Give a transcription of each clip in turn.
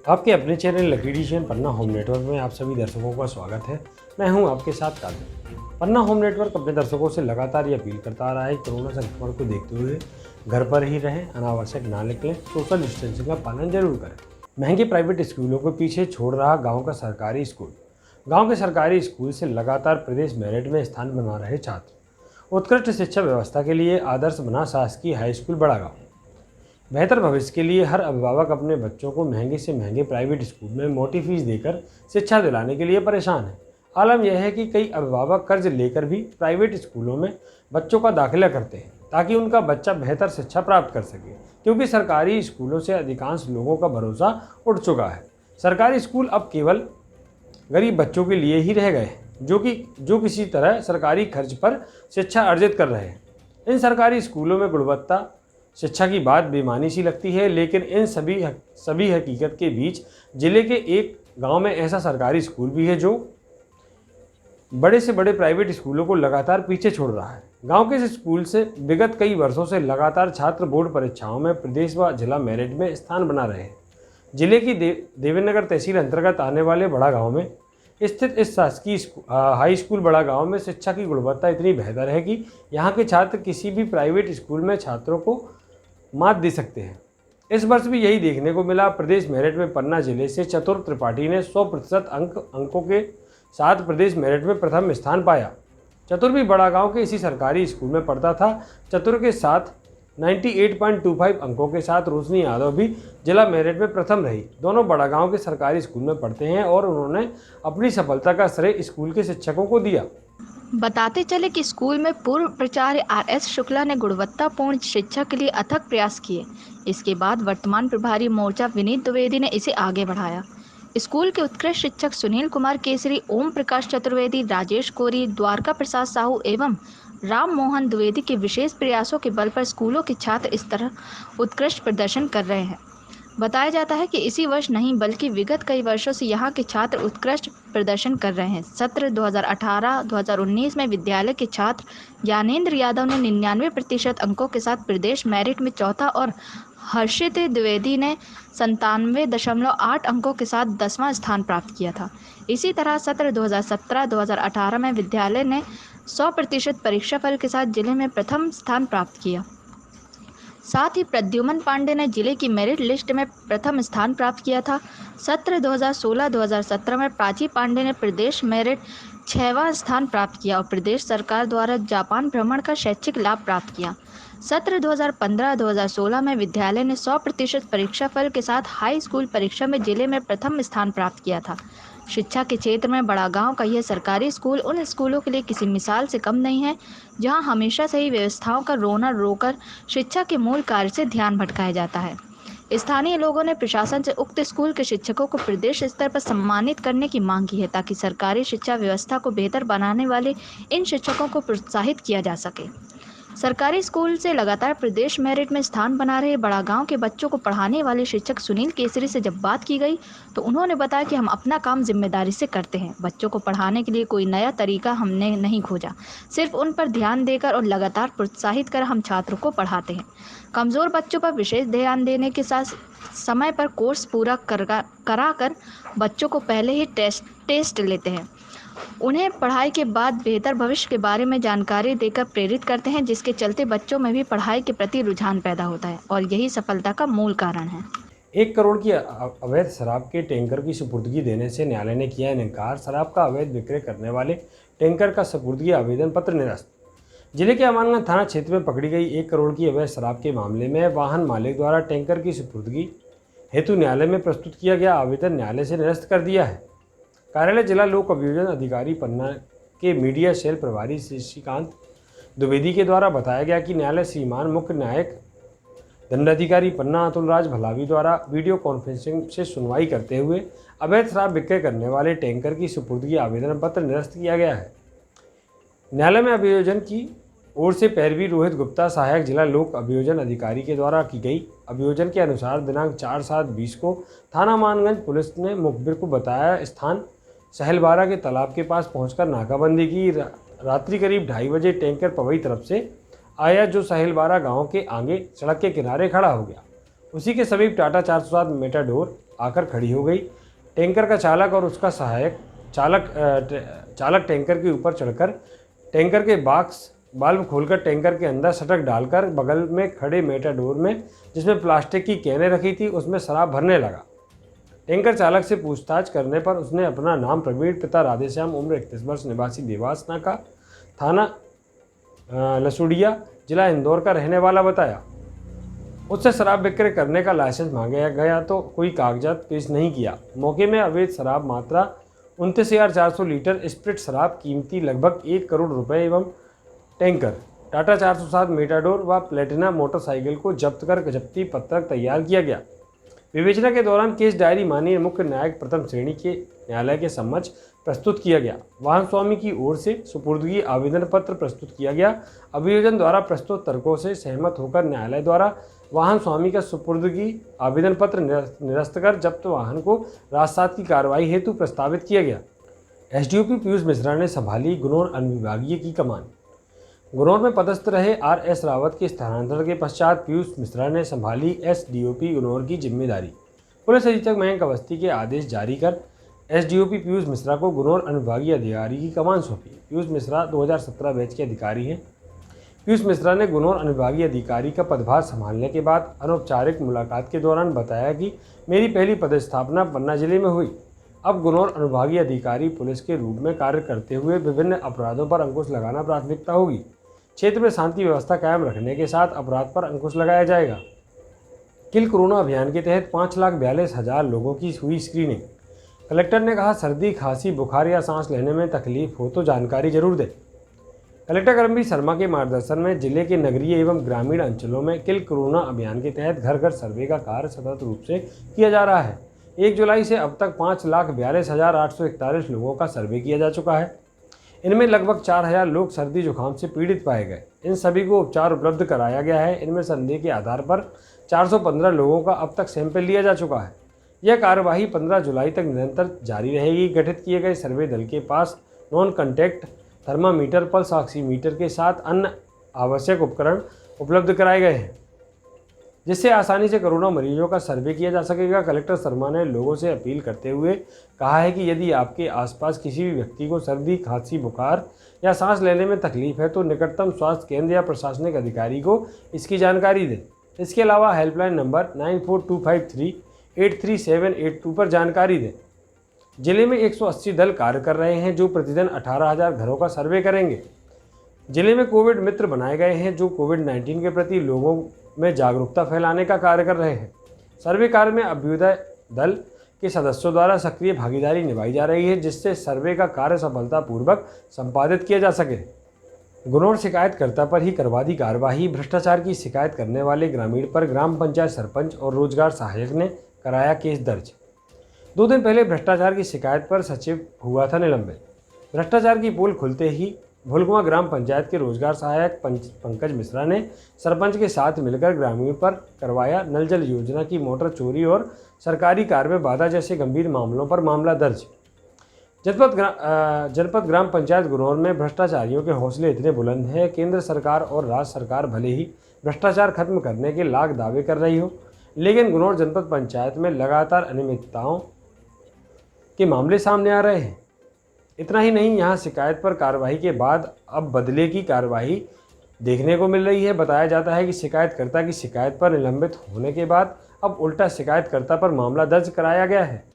आपके अपने channel lucky addition पन्ना home network में आप सभी दर्शकों का स्वागत है। मैं हूं आपके साथ कादिर। पन्ना होम नेटवर्क अपने दर्शकों से लगातार ये अपील करता आ रहा है, कोरोना संक्रमण को देखते हुए घर पर ही रहें, अनावश्यक ना निकलें, सोशल डिस्टेंसिंग का पालन जरूर करें। महंगे प्राइवेट स्कूलों को पीछे छोड़ रहा गाँव का सरकारी स्कूल। गाँव के सरकारी स्कूल से लगातार प्रदेश मेरिट में स्थान बना रहे छात्र। उत्कृष्ट शिक्षा व्यवस्था के लिए आदर्श बना शासकीय हाई स्कूल बड़ा गाँव। बेहतर भविष्य के लिए हर अभिभावक अपने बच्चों को महंगे से महंगे प्राइवेट स्कूल में मोटी फीस देकर शिक्षा दिलाने के लिए परेशान है। आलम यह है कि कई अभिभावक कर्ज लेकर भी प्राइवेट स्कूलों में बच्चों का दाखिला करते हैं ताकि उनका बच्चा बेहतर शिक्षा प्राप्त कर सके, क्योंकि सरकारी स्कूलों से अधिकांश लोगों का भरोसा उठ चुका है। सरकारी स्कूल अब केवल गरीब बच्चों के लिए ही रह गए हैं, जो किसी तरह सरकारी खर्च पर शिक्षा अर्जित कर रहे हैं। इन सरकारी स्कूलों में गुणवत्ता शिक्षा की बात बेमानी सी लगती है, लेकिन इन सभी हकीकत के बीच जिले के एक गांव में ऐसा सरकारी स्कूल भी है जो बड़े से बड़े प्राइवेट स्कूलों को लगातार पीछे छोड़ रहा है। गांव के इस स्कूल से विगत कई वर्षों से लगातार छात्र बोर्ड परीक्षाओं में प्रदेश व जिला मेरिट में स्थान बना रहे हैं। जिले की देवेंद्रनगर तहसील अंतर्गत आने वाले बड़ा गाँव में स्थित इस शासकीय हाई स्कूल बड़ा गांव में शिक्षा की गुणवत्ता इतनी बेहतर है कि यहाँ के छात्र किसी भी प्राइवेट स्कूल में छात्रों को मात दे सकते हैं। इस वर्ष भी यही देखने को मिला। प्रदेश मेरिट में पन्ना जिले से चतुर त्रिपाठी ने 100% अंकों के साथ प्रदेश मेरिट में प्रथम स्थान पाया। चतुर भी बड़ा गांव के इसी सरकारी स्कूल में पढ़ता था। चतुर के साथ 98.25 अंकों के साथ रोशनी यादव भी जिला मेरिट में प्रथम रही। दोनों बड़ा गांव के सरकारी स्कूल में पढ़ते हैं और उन्होंने अपनी सफलता का श्रेय स्कूल के शिक्षकों को दिया। बताते चले कि स्कूल में पूर्व प्राचार्य आर.एस. शुक्ला ने गुणवत्तापूर्ण शिक्षा के लिए अथक प्रयास किए। इसके बाद वर्तमान प्रभारी मोर्चा विनीत द्विवेदी ने इसे आगे बढ़ाया। स्कूल के उत्कृष्ट शिक्षक सुनील कुमार केसरी, ओम प्रकाश चतुर्वेदी, राजेश कोरी, द्वारका प्रसाद साहू एवं राम मोहन द्विवेदी के विशेष प्रयासों के बल पर स्कूलों के छात्र इस तरह उत्कृष्ट प्रदर्शन कर रहे हैं। बताया जाता है कि इसी वर्ष नहीं बल्कि विगत कई वर्षों से यहाँ के छात्र उत्कृष्ट प्रदर्शन कर रहे हैं। सत्र 2018-2019 में विद्यालय के छात्र ज्ञानेंद्र यादव ने 99% अंकों के साथ प्रदेश मेरिट में चौथा और हर्षित द्विवेदी ने 97.8 अंकों के साथ 10वां स्थान प्राप्त किया था। इसी तरह सत्र 2017-2018 में विद्यालय ने 100% परीक्षाफल के साथ जिले में प्रथम स्थान प्राप्त किया। साथ ही प्रद्युमन पांडे ने जिले की मेरिट लिस्ट में प्रथम स्थान प्राप्त किया था। सत्र 2016-2017 में प्राची पांडे ने प्रदेश मेरिट 6वां स्थान प्राप्त किया और प्रदेश सरकार द्वारा जापान भ्रमण का शैक्षिक लाभ प्राप्त किया। सत्र 2015-2016 में विद्यालय ने 100% परीक्षाफल के साथ हाई स्कूल परीक्षा में जिले में प्रथम स्थान प्राप्त किया था। शिक्षा के क्षेत्र में बड़ा गांव का यह सरकारी स्कूल उन स्कूलों के लिए किसी मिसाल से कम नहीं है, जहां हमेशा से ही व्यवस्थाओं का रोना रोकर शिक्षा के मूल कार्य से ध्यान भटकाया जाता है। स्थानीय लोगों ने प्रशासन से उक्त स्कूल के शिक्षकों को प्रदेश स्तर पर सम्मानित करने की मांग की है, ताकि सरकारी शिक्षा व्यवस्था को बेहतर बनाने वाले इन शिक्षकों को प्रोत्साहित किया जा सके। सरकारी स्कूल से लगातार प्रदेश मेरिट में स्थान बना रहे बड़ा गांव के बच्चों को पढ़ाने वाले शिक्षक सुनील केसरी से जब बात की गई तो उन्होंने बताया कि हम अपना काम जिम्मेदारी से करते हैं। बच्चों को पढ़ाने के लिए कोई नया तरीका हमने नहीं खोजा, सिर्फ उन पर ध्यान देकर और लगातार प्रोत्साहित कर हम छात्रों को पढ़ाते हैं। कमज़ोर बच्चों पर विशेष ध्यान देने के साथ समय पर कोर्स पूरा कराकर बच्चों को पहले ही टेस्ट लेते हैं। उन्हें पढ़ाई के बाद बेहतर भविष्य के बारे में जानकारी देकर प्रेरित करते हैं, जिसके चलते बच्चों में भी पढ़ाई के प्रति रुझान पैदा होता है और यही सफलता का मूल कारण है। 1 करोड़ की अवैध शराब के टैंकर की सुपुर्दगी देने से न्यायालय ने किया इनकार। शराब का अवैध विक्रय करने वाले टैंकर का सुपुर्दगी आवेदन पत्र निरस्त। जिले के अमानगंज थाना क्षेत्र में पकड़ी गई 1 करोड़ की अवैध शराब के मामले में वाहन मालिक द्वारा टैंकर की सुपुर्दगी हेतु न्यायालय में प्रस्तुत किया गया आवेदन न्यायालय से निरस्त कर दिया है। कार्यालय जिला लोक अभियोजन अधिकारी पन्ना के मीडिया सेल प्रभारी शशिकांत द्विवेदी के द्वारा बताया गया कि न्यायालय श्रीमान मुख्य न्यायिक दंडाधिकारी पन्ना अतुल राज भलावी द्वारा वीडियो कॉन्फ्रेंसिंग से सुनवाई करते हुए अवैध शराब विक्रय करने वाले टैंकर की सुपुर्दगी आवेदन पत्र निरस्त किया गया है। न्यायालय में अभियोजन की ओर से पैरवी रोहित गुप्ता सहायक जिला लोक अभियोजन अधिकारी के द्वारा की गई अभियोजन के अनुसार दिनांक 4/7/20 को थाना मानगंज पुलिस ने मुखबिर को बताया स्थान सहलबारा के तालाब के पास पहुंचकर नाकाबंदी की। रात्रि करीब 2:30 बजे टैंकर पवई तरफ से आया जो सहलबारा गांव के आगे सड़क के किनारे खड़ा हो गया। उसी के समीप टाटा 407 मेटाडोर आकर खड़ी हो गई। टैंकर का चालक और उसका सहायक चालक टैंकर के ऊपर चढ़कर टैंकर के बॉक्स बाल्ब खोलकर टैंकर के अंदर सटक डालकर बगल में खड़े मेटाडोर में, जिसमें प्लास्टिक की कैनें रखी थी, उसमें शराब भरने लगा। टैंकर चालक से पूछताछ करने पर उसने अपना नाम प्रवीण, पिता राधेश्याम, उम्र 31 वर्ष, निवासी देवास नाका, थाना लसुड़िया, जिला इंदौर का रहने वाला बताया। उससे शराब विक्रय करने का लाइसेंस मांगा गया तो कोई कागजात पेश नहीं किया। मौके में अवैध शराब मात्रा 29,400 लीटर स्प्रिट शराब कीमती लगभग 1 करोड़ रुपए एवं टैंकर टाटा 407 मेटाडोर व प्लेटिना मोटरसाइकिल को जब्त कर जब्ती पत्रक तैयार किया गया। विवेचना के दौरान केस डायरी माननीय मुख्य न्यायिक प्रथम श्रेणी के न्यायालय के समक्ष प्रस्तुत किया गया। वाहन स्वामी की ओर से सुपुर्दगी आवेदन पत्र प्रस्तुत किया गया। अभियोजन द्वारा प्रस्तुत तर्कों से सहमत होकर न्यायालय द्वारा वाहन स्वामी का सुपुर्दगी आवेदन पत्र निरस्त कर जब्त वाहन को राजसात की कार्रवाई हेतु प्रस्तावित किया गया। एसडीओपी पीयूष मिश्रा ने संभाली गुनौर अनुविभागीय की कमान। गुनौर में पदस्थ रहे आर.एस. रावत के स्थानांतरण के पश्चात पीयूष मिश्रा ने संभाली एसडीओपी गुनौर की जिम्मेदारी। पुलिस अधीक्षक मयंक अवस्थी के आदेश जारी कर एसडीओपी पीयूष मिश्रा को गुनौर अनुविभागीय अधिकारी की कमान सौंपी। पीयूष मिश्रा 2017 बैच के अधिकारी हैं। पीयूष मिश्रा ने गुनौर अनुविभागीय अधिकारी का पदभार संभालने के बाद अनौपचारिक मुलाकात के दौरान बताया कि मेरी पहली पदस्थापना पन्ना जिले में हुई। अब गुनौर अनुविभागीय अधिकारी पुलिस के रूप में कार्य करते हुए विभिन्न अपराधों पर अंकुश लगाना प्राथमिकता होगी। क्षेत्र में शांति व्यवस्था कायम रखने के साथ अपराध पर अंकुश लगाया जाएगा। किल कोरोना अभियान के तहत 5,42,000 लोगों की हुई स्क्रीनिंग। कलेक्टर ने कहा, सर्दी, खांसी, बुखार या सांस लेने में तकलीफ हो तो जानकारी जरूर दें। कलेक्टर कर्मवीर शर्मा के मार्गदर्शन में जिले के नगरीय एवं ग्रामीण अंचलों में किल कोरोना अभियान के तहत घर घर सर्वे का कार्य सतत रूप से किया जा रहा है। 1 जुलाई से अब तक 5,42,841 लोगों का सर्वे किया जा चुका है। इनमें लगभग 4,000 लोग सर्दी जुकाम से पीड़ित पाए गए। इन सभी को उपचार उपलब्ध कराया गया है। इनमें संदेह के आधार पर 415 लोगों का अब तक सैंपल लिया जा चुका है। यह कार्यवाही 15 जुलाई तक निरंतर जारी रहेगी। गठित किए गए सर्वे दल के पास non contact thermometer, pulse oximeter के साथ अन्य आवश्यक उपकरण उपलब्ध कराए गए हैं, जिससे आसानी से कोरोना मरीजों का सर्वे किया जा सकेगा। कलेक्टर शर्मा ने लोगों से अपील करते हुए कहा है कि यदि आपके आसपास किसी भी व्यक्ति को सर्दी, खांसी, बुखार या सांस लेने में तकलीफ है तो निकटतम स्वास्थ्य केंद्र या प्रशासनिक अधिकारी को इसकी जानकारी दें। इसके अलावा हेल्पलाइन नंबर 9425383782 पर जानकारी दें। जिले में 180 दल कार्य कर रहे हैं जो प्रतिदिन 18,000 घरों का सर्वे करेंगे। जिले में कोविड मित्र बनाए गए हैं जो कोविड-19 के प्रति लोगों में जागरूकता फैलाने का कार्य कर रहे हैं। सर्वे कार्य में अभ्युदय दल के सदस्यों द्वारा सक्रिय भागीदारी निभाई जा रही है, जिससे सर्वे का कार्य सफलतापूर्वक संपादित किया जा सके। गुनौर शिकायतकर्ता पर ही करवा दी कार्यवाही। भ्रष्टाचार की शिकायत करने वाले ग्रामीण पर ग्राम पंचायत सरपंच और रोजगार सहायक ने कराया केस दर्ज। 2 दिन पहले भ्रष्टाचार की शिकायत पर सचिव हुआ था निलंबित। भ्रष्टाचार की पोल खुलते ही भुलकुआं ग्राम पंचायत के रोजगार सहायक पंकज मिश्रा ने सरपंच के साथ मिलकर ग्रामीण पर करवाया नल जल योजना की मोटर चोरी और सरकारी कार्य में बाधा जैसे गंभीर मामलों पर मामला दर्ज। जनपद ग्राम पंचायत गुनौर में भ्रष्टाचारियों के हौसले इतने बुलंद हैं। केंद्र सरकार और राज्य सरकार भले ही भ्रष्टाचार खत्म करने के लाख दावे कर रही हो, लेकिन गुनौर जनपद पंचायत में लगातार अनियमितताओं के मामले सामने आ रहे हैं। इतना ही नहीं, यहाँ शिकायत पर कार्रवाई के बाद अब बदले की कार्रवाई देखने को मिल रही है। बताया जाता है कि शिकायतकर्ता की शिकायत पर निलंबित होने के बाद अब उल्टा शिकायतकर्ता पर मामला दर्ज कराया गया है।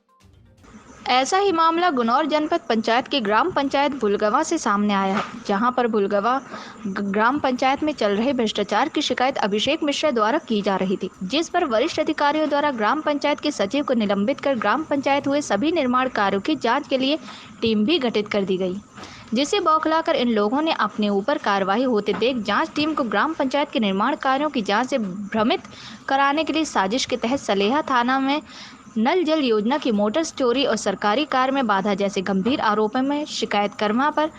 ऐसा ही मामला गुनौर जनपद पंचायत के ग्राम पंचायत भुलगवा से सामने आया है, जहां पर भुलगवा ग्राम पंचायत में चल रहे भ्रष्टाचार की शिकायत अभिषेक मिश्रा द्वारा की जा रही थी, जिस पर वरिष्ठ अधिकारियों द्वारा ग्राम पंचायत के सचिव को निलंबित कर ग्राम पंचायत हुए सभी निर्माण कार्यों की जांच के लिए टीम भी गठित कर दी गई, जिसे बौखलाकर इन लोगों ने अपने ऊपर कार्रवाई होते देख जांच टीम को ग्राम पंचायत के निर्माण कार्यों की जांच से भ्रमित कराने के लिए साजिश के तहत सलेहा थाना में नल जल योजना की मोटर चोरी और सरकारी कार्य में बाधा जैसे गंभीर आरोपों में शिकायतकर्ता पर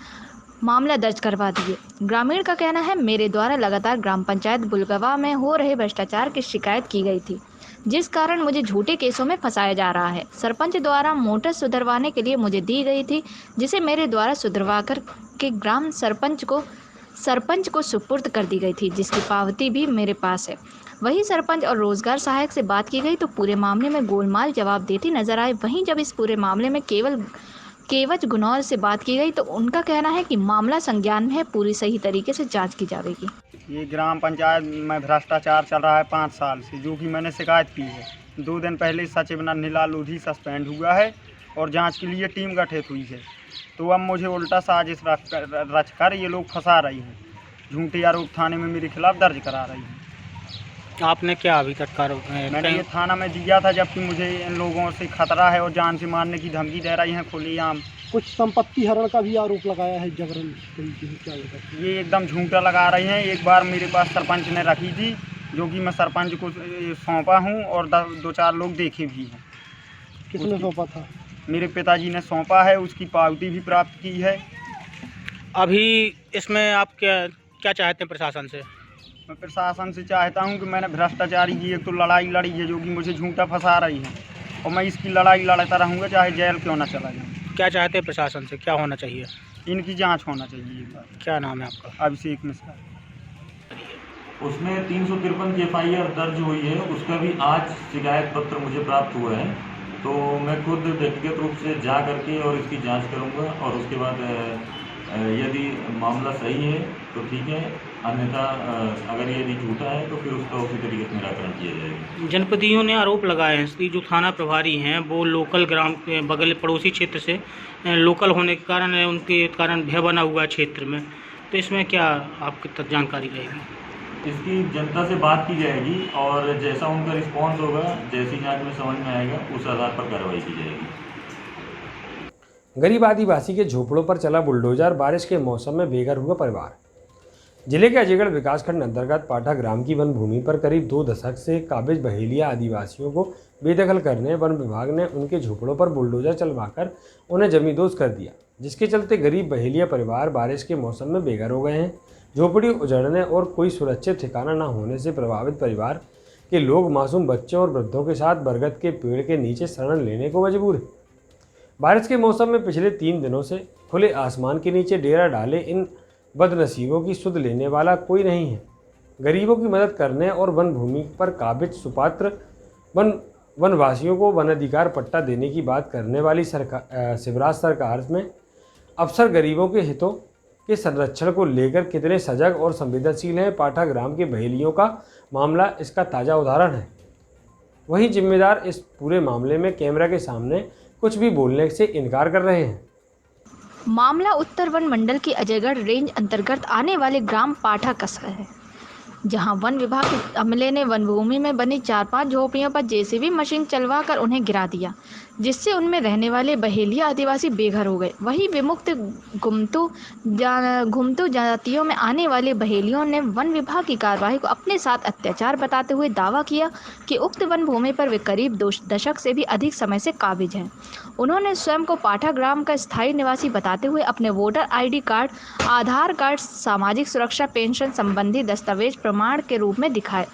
मामला दर्ज करवा दिए। ग्रामीण का कहना है, मेरे द्वारा लगातार ग्राम पंचायत भुलगवा में हो रहे भ्रष्टाचार की शिकायत की गई थी, जिस कारण मुझे झूठे केसों में फंसाया जा रहा है। सरपंच द्वारा मोटर सुधरवाने के लिए मुझे दी गई थी, जिसे मेरे द्वारा सुधरवा कर के ग्राम सरपंच को सरपंच को सुपुर्द कर दी गई थी, जिसकी पावती भी मेरे पास है। वहीं सरपंच और रोजगार सहायक से बात की गई तो पूरे मामले में गोलमाल जवाब देती नजर आए। वहीं जब इस पूरे मामले में केवज गुनौर से बात की गई तो उनका कहना है कि मामला संज्ञान में है, पूरी सही तरीके से जांच की जाएगी। ये ग्राम पंचायत में भ्रष्टाचार चल रहा है 5 साल से, जो कि मैंने शिकायत की है। 2 दिन पहले सचिव नन्हीलाल लोधी सस्पेंड हुआ है और जांच के लिए टीम गठित हुई है। तो अब मुझे उल्टा साजिश रचकर ये लोग फंसा रही हैं, झूठे आरोप थाने में मेरे खिलाफ दर्ज करा रही हैं। आपने क्या अभी तक मैंने ये थाना में दिया था, जबकि मुझे इन लोगों से खतरा है और जान से मारने की धमकी दे रही हैं खुलेआम। कुछ संपत्ति हरण का भी आरोप लगाया है, जबरन तरीके से क्या होगा? ये एकदम झूठा लगा रही हैं। एक बार मेरे पास सरपंच ने रखी थी, जो कि मैं सरपंच को सौंपा हूँ और 2-4 लोग देखे भी हैं। किसने सौंपा था? मेरे पिताजी ने सौंपा है, उसकी पावती भी प्राप्त की है। अभी इसमें आप क्या चाहते हैं प्रशासन से? मैं प्रशासन से चाहता हूं कि मैंने भ्रष्टाचारी की एक तो लड़ाई लड़ी है, जो कि मुझे झूठा फंसा रही है, और मैं इसकी लड़ाई लड़ता रहूँगा, चाहे जेल क्यों ना चला जाऊँ। क्या चाहते हैं प्रशासन से, क्या होना चाहिए? इनकी जांच होना चाहिए एक बार। क्या नाम है आपका? अभिषेक मिश्रा। उसमें 353 की FIR दर्ज हुई है, उसका भी आज शिकायत पत्र मुझे प्राप्त हुआ है। तो मैं खुद व्यक्तिगत रूप से जा करके और इसकी जांच करूंगा, और उसके बाद यदि मामला सही है तो ठीक है, अन्यथा अगर यदि झूठा है तो फिर उसका उसी तरीके से निराकरण किया जाएगा। जनपदियों ने आरोप लगाए हैं कि जो थाना प्रभारी हैं वो लोकल ग्राम के बगल पड़ोसी क्षेत्र से लोकल होने के कारण उनके कारण भय बना हुआ है क्षेत्र में, तो इसमें क्या आपकी तक जानकारी रहेगी? इसकी जनता से बात की जाएगी और जैसा उनका रिस्पॉन्स होगा, जैसी जांच में समझ में आएगा, उस आधार पर कार्रवाई की जाएगी। गरीब आदिवासी के झोपड़ों पर चला बुलडोजर, बारिश के मौसम में बेघर हुआ परिवार। जिले के अजयगढ़ विकासखंड अंतर्गत पाठा ग्राम की वन भूमि पर करीब 2 दशक से काबिज बहेलिया आदिवासियों को बेदखल करने वन विभाग ने उनके झोपड़ों पर बुलडोजर चलवाकर उन्हें जमींदोज कर दिया, जिसके चलते गरीब बहेलिया परिवार बारिश के मौसम में बेघर हो गए हैं। झोपड़ी उजड़ने और कोई सुरक्षित ठिकाना न होने से प्रभावित परिवार के लोग मासूम बच्चों और वृद्धों के साथ बरगद के पेड़ के नीचे शरण लेने को मजबूर हैं। बारिश के मौसम में पिछले 3 दिनों से खुले आसमान के नीचे डेरा डाले इन बदनसीबों की सुध लेने वाला कोई नहीं है। गरीबों की मदद करने और वन भूमि पर काबिज सुपात्र वनवासियों को वन अधिकार पट्टा देने की बात करने वाली शिवराज सरकार में अफसर गरीबों के हितों के संरक्षण को लेकर कितने सजग और संवेदनशील हैं, पाठा ग्राम के बहेलियों का मामला इसका ताज़ा उदाहरण है। वहीं जिम्मेदार इस पूरे मामले में कैमरा के सामने कुछ भी बोलने से इनकार कर रहे हैं। मामला उत्तर वन मंडल की अजयगढ़ रेंज अंतर्गत आने वाले ग्राम पाठा कस्बा है, जहां वन विभाग के अमले ने वन भूमि में बनी 4-5 झोपड़ियों पर JCB मशीन चलवा कर उन्हें गिरा दिया, जिससे उनमें रहने वाले बहेलिया आदिवासी बेघर हो गए। वहीं विमुक्त घुमतू जातियों में आने वाले बहेलियों ने वन विभाग की कार्रवाई को अपने साथ अत्याचार बताते हुए दावा किया कि उक्त वन भूमि पर वे करीब 2 दशक से भी अधिक समय से काबिज हैं। उन्होंने स्वयं को पाठा ग्राम का स्थायी निवासी बताते हुए अपने वोटर ID कार्ड, आधार कार्ड, सामाजिक सुरक्षा पेंशन संबंधी दस्तावेज प्रमाण के रूप में दिखाए।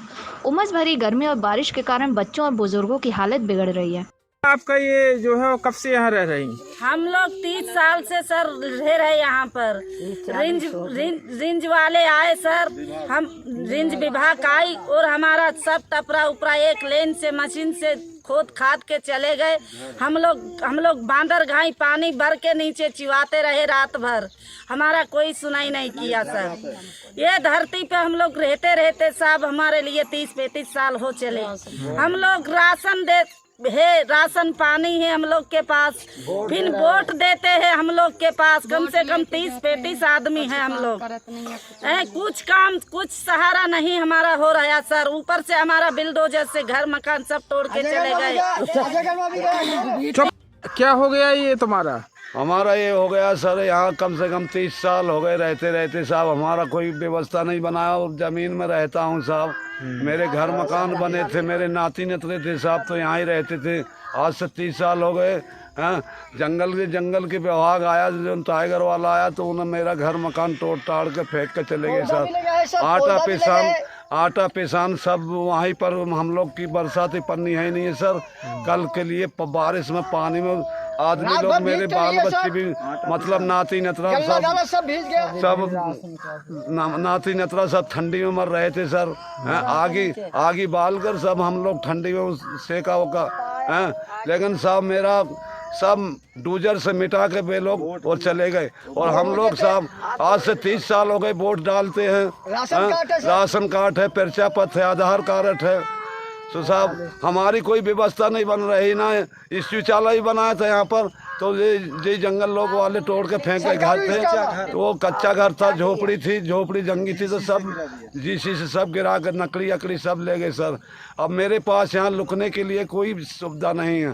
उमस भरी गर्मी और बारिश के कारण बच्चों और बुजुर्गों की हालत बिगड़ रही है। आपका ये जो है कब से यहाँ रह रही? हम लोग 30 साल से सर रह रहे यहाँ पर। रिंज वाले आए सर, हम रिंज विभाग आई और हमारा सब टपरा उपरा एक लेन से मशीन से खोद खाद के चले गए। हम लोग बांदर घाई पानी भर के नीचे चिवाते रहे रात भर, हमारा कोई सुनाई नहीं किया सर। ये धरती पे हम लोग रहते रहते साहब हमारे लिए 30-35 साल हो चले। हम लोग राशन पानी है हम लोग के पास, फिर वोट देते हैं हम लोग के पास, कम से कम 30-35 आदमी हैं हम लोग। कुछ काम कुछ सहारा नहीं हमारा हो रहा सर। ऊपर से हमारा बिल्डोजर से घर मकान सब तोड़ के चले गए। क्या हो गया ये तुम्हारा? हमारा ये हो गया सर, यहाँ कम से कम 30 साल हो गए रहते रहते साहब, हमारा कोई व्यवस्था नहीं बनाया और ज़मीन में रहता हूँ साहब। मेरे घर मकान बने थे, मेरे नाती नतरे थे साहब, तो यहाँ ही रहते थे। आज से 30 साल हो गए। हाँ, जंगल के विभाग आया, जो टाइगर वाला आया, तो उन्होंने मेरा घर मकान तोड़ ताड़ के फेंक के चले गए सर। आटा पेशान सब वहीं पर। हम लोग की बरसाती पन्नी है नहीं है सर। कल के लिए बारिश में पानी में आदमी लोग, मेरे बाल बच्चे भी, मतलब नाती नतरा सब भीग गया। नाती नतरा सब ठंडी में मर रहे थे सर। आगी बाल कर सब हम लोग ठंडी में सेका होका हैं, लेकिन साहब मेरा सब डूजर से मिटा के वे लोग और चले गए। और हम लोग साहब आज से 30 साल हो गए वोट डालते हैं, राशन कार्ड है, पर्चा पत्र है, आधार कार्ड है। तो साहब हमारी कोई व्यवस्था नहीं बन रही ना, शौचालय बनाया था यहाँ पर, तो ये जंगल लोग वाले तोड़ के फेंक के घर थे, तो वो कच्चा घर था, झोपड़ी थी, झोपड़ी जंगी थी, तो सब जीसी से सब गिरा कर नकली अकड़ी सब ले गए सर। अब मेरे पास यहाँ लुकने के लिए कोई सुविधा नहीं है।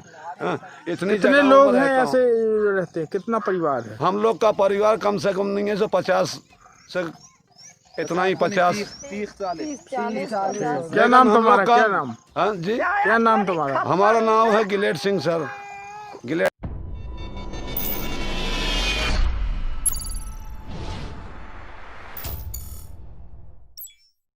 इतने लोग हैं ऐसे रहते हैं, कितना परिवार है? हम लोग का परिवार कम से कम नहीं है सो 50 से इतना ही 50 क्या नाम तुम्हारा? क्या नाम? हाँ जी, क्या नाम तुम्हारा? हमारा नाम है गिलेट सिंह सर। गिलेट